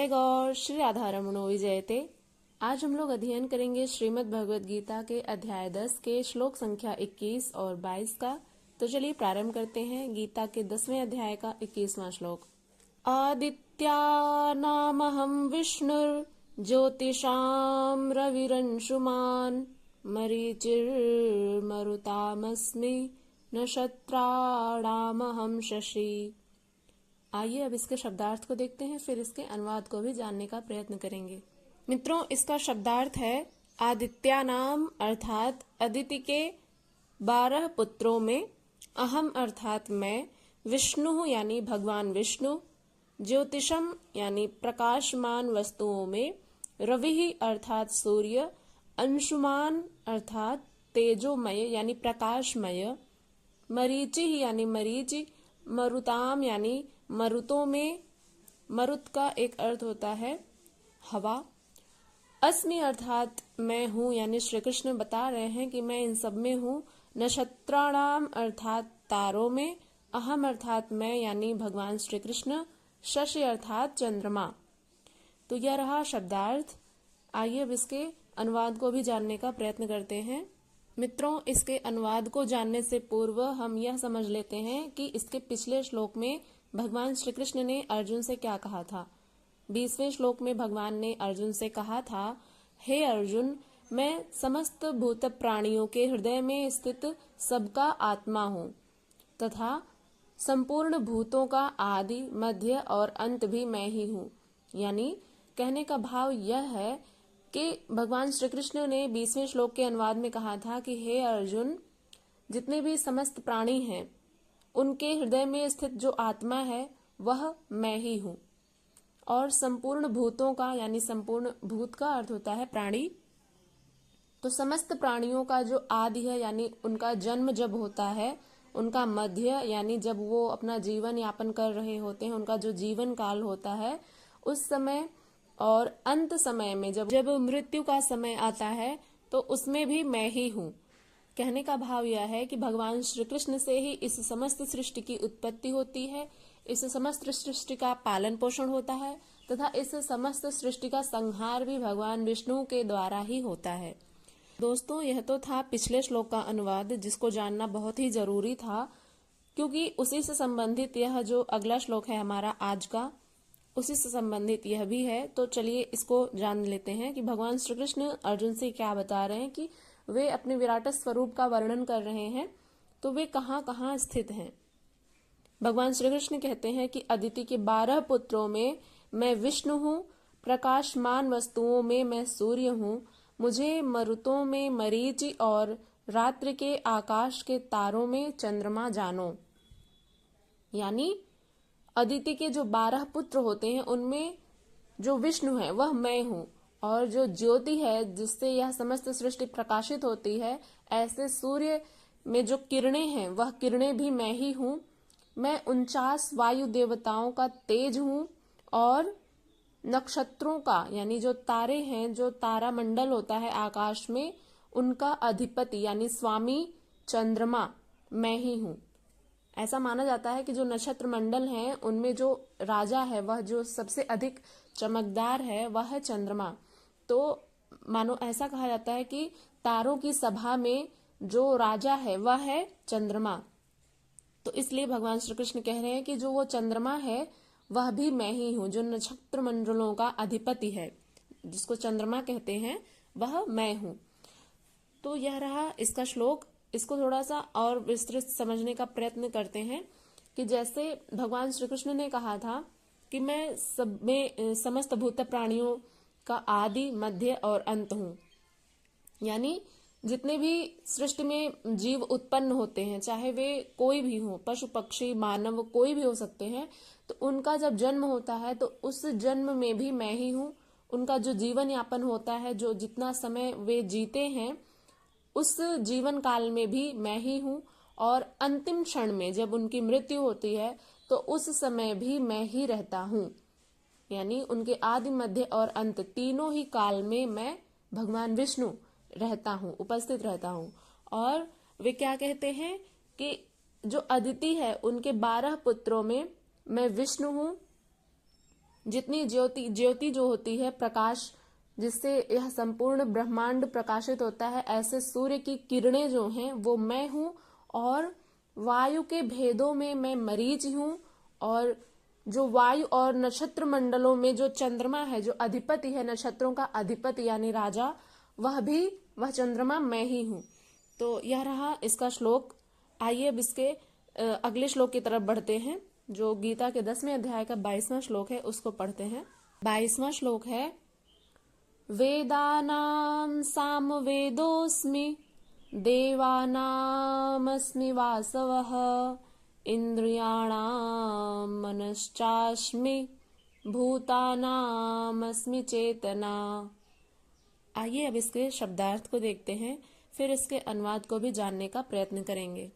जय गौर श्री राधा रमणो विजयते। आज हम लोग अध्ययन करेंगे श्रीमद् भगवद गीता के अध्याय 10 के श्लोक संख्या 21 और 22 का। तो चलिए प्रारंभ करते हैं गीता के 10वें अध्याय का 21वां श्लोक। आदित्यानामहं विष्णुर्ज्योतिषां रविरंशुमान् मरीचिर्मरुतामस्मि नक्षत्राणामहं शशि। आइए अब इसके शब्दार्थ को देखते हैं, फिर इसके अनुवाद को भी जानने का प्रयत्न करेंगे। मित्रों, इसका शब्दार्थ है आदित्या नाम अर्थात अदिति के 12 पुत्रों में, अहम अर्थात मैं, विष्णु यानी भगवान विष्णु, ज्योतिषम यानी प्रकाशमान वस्तुओं में, रवि अर्थात सूर्य, अंशुमान अर्थात तेजोमय यानी प्रकाशमय, मरीचि यानी मरीचि, मरुताम यानी मरुतों में, मरुत का एक अर्थ होता है हवा, अस्मि अर्थात मैं हूँ यानी श्री कृष्ण बता रहे हैं कि मैं इन सब में हूँ, नक्षत्राणाम अर्थात तारों में, अहम अर्थात मैं यानी भगवान श्री कृष्ण, शशि अर्थात चंद्रमा। तो यह रहा शब्दार्थ। आइए अब इसके अनुवाद को भी जानने का प्रयत्न करते हैं। मित्रों, इसके अनुवाद को जानने से पूर्व हम यह समझ लेते हैं कि इसके पिछले श्लोक में भगवान श्री कृष्ण ने अर्जुन से क्या कहा था। 20वें श्लोक में भगवान ने अर्जुन से कहा था, हे अर्जुन, मैं समस्त भूत प्राणियों के हृदय में स्थित सबका आत्मा हूँ तथा संपूर्ण भूतों का आदि, मध्य और अंत भी मैं ही हूँ। यानी कहने का भाव यह है कि भगवान श्री कृष्ण ने 20वें श्लोक के अनुवाद में कहा था कि हे अर्जुन, जितने भी समस्त प्राणी हैं उनके हृदय में स्थित जो आत्मा है वह मैं ही हूँ, और संपूर्ण भूतों का यानी संपूर्ण भूत का अर्थ होता है प्राणी, तो समस्त प्राणियों का जो आदि है यानी उनका जन्म जब होता है, उनका मध्य यानी जब वो अपना जीवन यापन कर रहे होते हैं, उनका जो जीवन काल होता है उस समय, और अंत समय में जब मृत्यु का समय आता है तो उसमें भी मैं ही हूँ। कहने का भाव यह है कि भगवान श्री कृष्ण से ही इस समस्त सृष्टि की उत्पत्ति होती है, इस समस्त सृष्टि का पालन पोषण होता है तथा इस समस्त सृष्टि का संहार भी भगवान विष्णु के द्वारा ही होता है। दोस्तों, यह तो था पिछले श्लोक का अनुवाद, जिसको जानना बहुत ही जरूरी था, क्योंकि उसी से संबंधित यह जो अगला श्लोक है हमारा आज का, उसी से संबंधित यह भी है। तो चलिए इसको जान लेते हैं कि भगवान श्री कृष्ण अर्जुन से क्या बता रहे हैं कि वे अपने विराट स्वरूप का वर्णन कर रहे हैं, तो वे कहाँ कहाँ स्थित हैं। भगवान श्री कृष्ण कहते हैं कि अदिति के 12 पुत्रों में मैं विष्णु हूँ, प्रकाशमान वस्तुओं में मैं सूर्य हूँ, मुझे मरुतों में मरीचि और रात्रि के आकाश के तारों में चंद्रमा जानो। यानी अदिति के जो 12 पुत्र होते हैं उनमें जो विष्णु है वह मैं हूँ, और जो ज्योति है जिससे यह समस्त सृष्टि प्रकाशित होती है, ऐसे सूर्य में जो किरणें हैं वह किरणें भी मैं ही हूँ। मैं 49 वायु देवताओं का तेज हूँ, और नक्षत्रों का यानी जो तारे हैं, जो तारा मंडल होता है आकाश में, उनका अधिपति यानी स्वामी चंद्रमा मैं ही हूँ। ऐसा माना जाता है कि जो नक्षत्र मंडल हैं उनमें जो राजा है, वह जो सबसे अधिक चमकदार है वह है चंद्रमा। तो मानो ऐसा कहा जाता है कि तारों की सभा में जो राजा है वह है चंद्रमा। तो इसलिए भगवान श्री कृष्ण कह रहे हैं कि जो वो चंद्रमा है वह भी मैं ही हूँ, जो नक्षत्र मंडलों का अधिपति है जिसको चंद्रमा कहते हैं वह मैं हूँ। तो यह रहा इसका श्लोक। इसको थोड़ा सा और विस्तृत समझने का प्रयत्न करते हैं कि जैसे भगवान श्री कृष्ण ने कहा था कि मैं सब में समस्त भूत प्राणियों का आदि, मध्य और अंत हूँ। यानी जितने भी सृष्टि में जीव उत्पन्न होते हैं, चाहे वे कोई भी हो, पशु पक्षी मानव कोई भी हो सकते हैं, तो उनका जब जन्म होता है तो उस जन्म में भी मैं ही हूँ। उनका जो जीवन यापन होता है, जो जितना समय वे जीते हैं, उस जीवन काल में भी मैं ही हूँ, और अंतिम क्षण में जब उनकी मृत्यु होती है तो उस समय भी मैं ही रहता हूँ। यानी उनके आदि, मध्य और अंत तीनों ही काल में मैं भगवान विष्णु रहता हूँ, उपस्थित रहता हूँ। और वे क्या कहते हैं कि जो अदिति है उनके 12 पुत्रों में मैं विष्णु हूँ, जितनी ज्योति ज्योति जो होती है, प्रकाश जिससे यह संपूर्ण ब्रह्मांड प्रकाशित होता है, ऐसे सूर्य की किरणें जो हैं वो मैं हूँ। और वायु के भेदों में मैं मरीच हूँ। और जो वायु और नक्षत्र मंडलों में जो चंद्रमा है, जो अधिपति है, नक्षत्रों का अधिपति यानी राजा, वह चंद्रमा मैं ही हूँ। तो यह रहा इसका श्लोक। आइए अब इसके अगले श्लोक की तरफ बढ़ते हैं, जो गीता के 10वें अध्याय का 22वां श्लोक है, उसको पढ़ते हैं। 22वां श्लोक है, वेदानां सामवेदोऽस्मि देवानामस्मि वासवः इंद्रियाणां मनश्चास्मि भूतानामस्मि चेतना। आइए अब इसके शब्दार्थ को देखते हैं, फिर इसके अनुवाद को भी जानने का प्रयत्न करेंगे।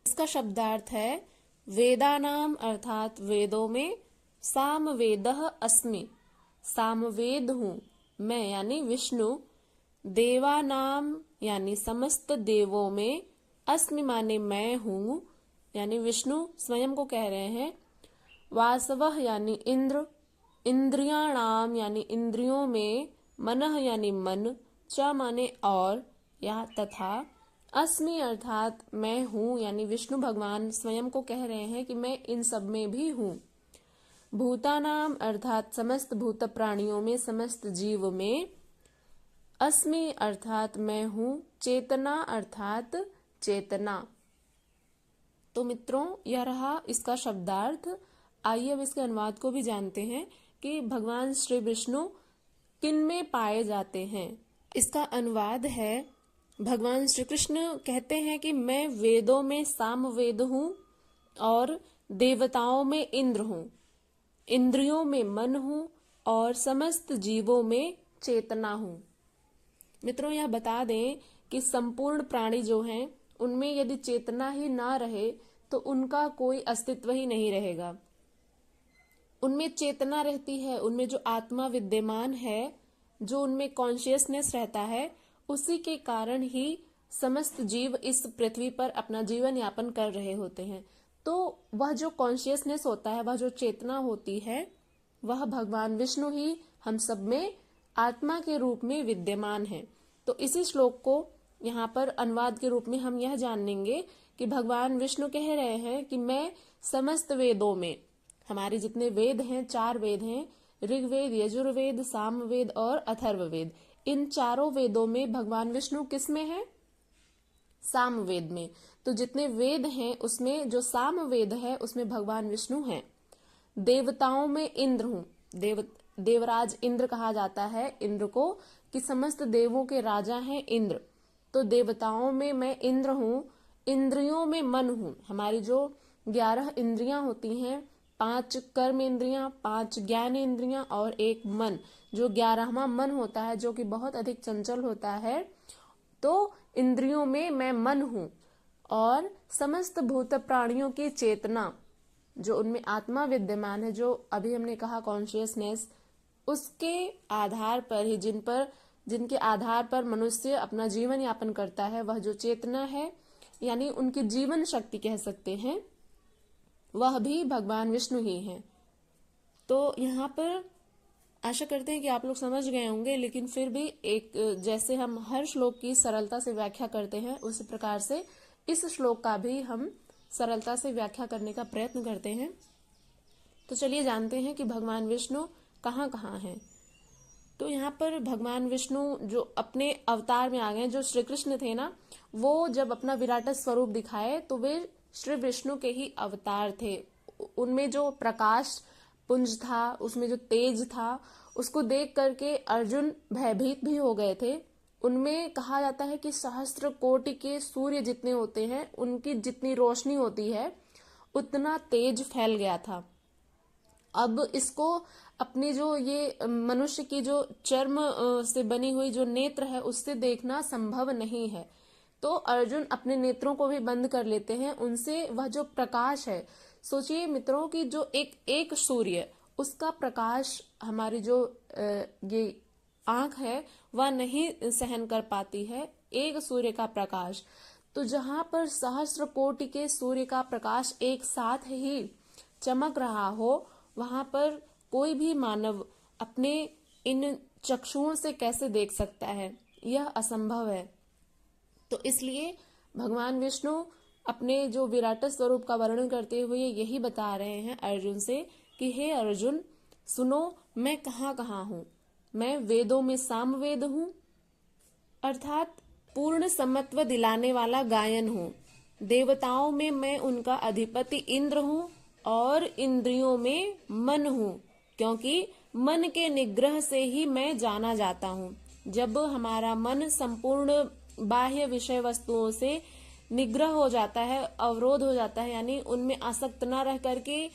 इसका शब्दार्थ है, वेदानाम अर्थात वेदों में, सामवेदः अस्मि, सामवेद हूँ मैं यानी विष्णु, देवानाम यानी समस्त देवों में, अस्मि माने मैं हूँ यानी विष्णु स्वयं को कह रहे हैं, वासवः यानी इंद्र, इंद्रियाणाम यानी इंद्रियों में, मनः यानी मन, च माने और या तथा, अस्मि अर्थात मैं हूँ यानी विष्णु भगवान स्वयं को कह रहे हैं कि मैं इन सब में भी हूँ। भूतानाम अर्थात समस्त भूत प्राणियों में, समस्त जीव में, अस्मि अर्थात मैं हूँ, चेतना अर्थात चेतना। तो मित्रों, यह रहा इसका शब्दार्थ। आइए अब इसके अनुवाद को भी जानते हैं कि भगवान श्री विष्णु किन में पाए जाते हैं। इसका अनुवाद है, भगवान श्री कृष्ण कहते हैं कि मैं वेदों में सामवेद हूँ और देवताओं में इंद्र हूँ, इंद्रियों में मन हूँ और समस्त जीवों में चेतना हूँ। मित्रों, यह बता दें कि संपूर्ण प्राणी जो हैं उनमें यदि चेतना ही ना रहे तो उनका कोई अस्तित्व ही नहीं रहेगा। उनमें चेतना रहती है, उनमें जो आत्मा विद्यमान है, जो उनमें कॉन्शियसनेस रहता है, उसी के कारण ही समस्त जीव इस पृथ्वी पर अपना जीवन यापन कर रहे होते हैं। तो वह जो कॉन्शियसनेस होता है, वह जो चेतना होती है, वह भगवान विष्णु ही हम सब में आत्मा के रूप में विद्यमान है। तो इसी श्लोक को यहाँ पर अनुवाद के रूप में हम यह जानेंगे कि भगवान विष्णु कह रहे हैं कि मैं समस्त वेदों में, हमारे जितने वेद हैं, 4 वेद हैं, ऋग्वेद, यजुर्वेद, सामवेद और अथर्ववेद, इन चारों वेदों में भगवान विष्णु किस में है? सामवेद में। तो जितने वेद हैं उसमें जो सामवेद है उसमें भगवान विष्णु हैं। देवताओं में इंद्र हूँ, देवराज इंद्र कहा जाता है इंद्र को, कि समस्त देवों के राजा हैं इंद्र। तो देवताओं में मैं इंद्र हूँ। इंद्रियों में मन हूँ। हमारी जो 11 इंद्रियां होती हैं, 5 कर्म इंद्रियां, 5 ज्ञान इंद्रियां और 1 मन, जो 11वां मन होता है, जो कि बहुत अधिक चंचल होता है। तो इंद्रियों में मैं मन हूँ और समस्त भूत प्राणियों की चेतना, जो उनमें आत्मा विद्यमान है, जो अभी हमने कहा कॉन्शियसनेस, उसके आधार पर ही, जिनके आधार पर मनुष्य अपना जीवन यापन करता है, वह जो चेतना है यानी उनकी जीवन शक्ति कह सकते हैं, वह भी भगवान विष्णु ही हैं। तो यहाँ पर आशा करते हैं कि आप लोग समझ गए होंगे, लेकिन फिर भी एक जैसे हम हर श्लोक की सरलता से व्याख्या करते हैं, उसी प्रकार से इस श्लोक का भी हम सरलता से व्याख्या करने का प्रयत्न करते हैं। तो चलिए जानते हैं कि भगवान विष्णु कहाँ कहाँ हैं। तो यहाँ पर भगवान विष्णु जो अपने अवतार में आ गए, जो श्री कृष्ण थे ना, वो जब अपना विराट स्वरूप दिखाए तो वे श्री विष्णु के ही अवतार थे। उनमें जो प्रकाश पुंज था, उसमें जो तेज था, उसको देख करके अर्जुन भयभीत भी हो गए थे। उनमें कहा जाता है कि सहस्त्र कोटि के सूर्य जितने होते हैं, उनकी जितनी रोशनी होती है, उतना तेज फैल गया था। अब इसको अपनी जो ये मनुष्य की जो चर्म से बनी हुई जो नेत्र है, उससे देखना संभव नहीं है। तो अर्जुन अपने नेत्रों को भी बंद कर लेते हैं। उनसे वह जो प्रकाश है, सोचिए मित्रों कि जो एक सूर्य, उसका प्रकाश हमारी जो ये आंख है वह नहीं सहन कर पाती है, एक सूर्य का प्रकाश। तो जहां पर सहस्त्र कोटि के सूर्य का प्रकाश एक साथ ही चमक रहा हो, वहां पर कोई भी मानव अपने इन चक्षुओं से कैसे देख सकता है, यह असंभव है। तो इसलिए भगवान विष्णु अपने जो विराट स्वरूप का वर्णन करते हुए यही बता रहे हैं अर्जुन से कि हे अर्जुन, सुनो, मैं कहाँ कहाँ हूँ। मैं वेदों में सामवेद हूँ, अर्थात पूर्ण समत्व दिलाने वाला गायन हूँ। देवताओं में मैं उनका अधिपति इंद्र हूँ और इंद्रियों में मन हूँ, क्योंकि मन के निग्रह से ही मैं जाना जाता हूँ। जब हमारा मन संपूर्ण बाह्य विषय वस्तुओं से निग्रह हो जाता है, अवरोध हो जाता है, यानी उनमें आसक्त न रह करके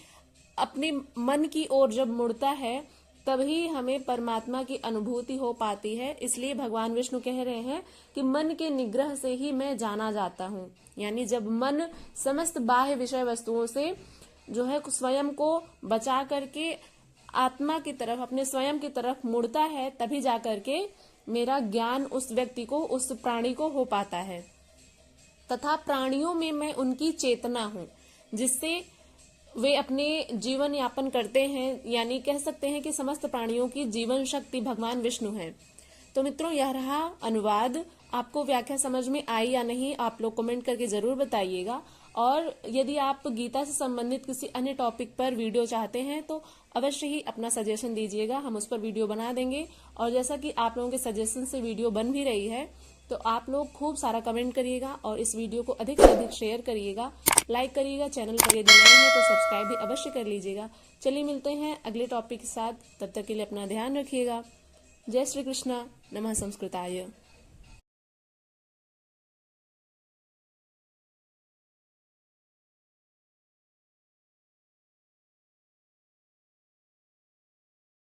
अपने मन की ओर जब मुड़ता है, तभी हमें परमात्मा की अनुभूति हो पाती है। इसलिए भगवान विष्णु कह रहे हैं कि मन के निग्रह से ही मैं जाना जाता हूँ। यानी जब मन समस्त बाह्य विषय वस्तुओं से जो है स्वयं को बचा करके आत्मा की तरफ, अपने स्वयं की तरफ मुड़ता है, तभी जाकर के मेरा ज्ञान उस व्यक्ति को, उस प्राणी को हो पाता है। तथा प्राणियों में मैं उनकी चेतना हूँ, जिससे वे अपने जीवन यापन करते हैं। यानी कह सकते हैं कि समस्त प्राणियों की जीवन शक्ति भगवान विष्णु है। तो मित्रों, यह रहा अनुवाद। आपको व्याख्या समझ में आई या नहीं, आप लोग कमेंट करके जरूर बताइएगा। और यदि आप गीता से संबंधित किसी अन्य टॉपिक पर वीडियो चाहते हैं तो अवश्य ही अपना सजेशन दीजिएगा, हम उस पर वीडियो बना देंगे। और जैसा कि आप लोगों के सजेशन से वीडियो बन भी रही है, तो आप लोग खूब सारा कमेंट करिएगा और इस वीडियो को अधिक से अधिक शेयर करिएगा, लाइक करिएगा। चैनल पर यदि नए हैं तो सब्सक्राइब भी अवश्य कर लीजिएगा। चलिए मिलते हैं अगले टॉपिक के साथ, तब तक के लिए अपना ध्यान रखिएगा। जय श्री कृष्णा। नमः संस्कृताय।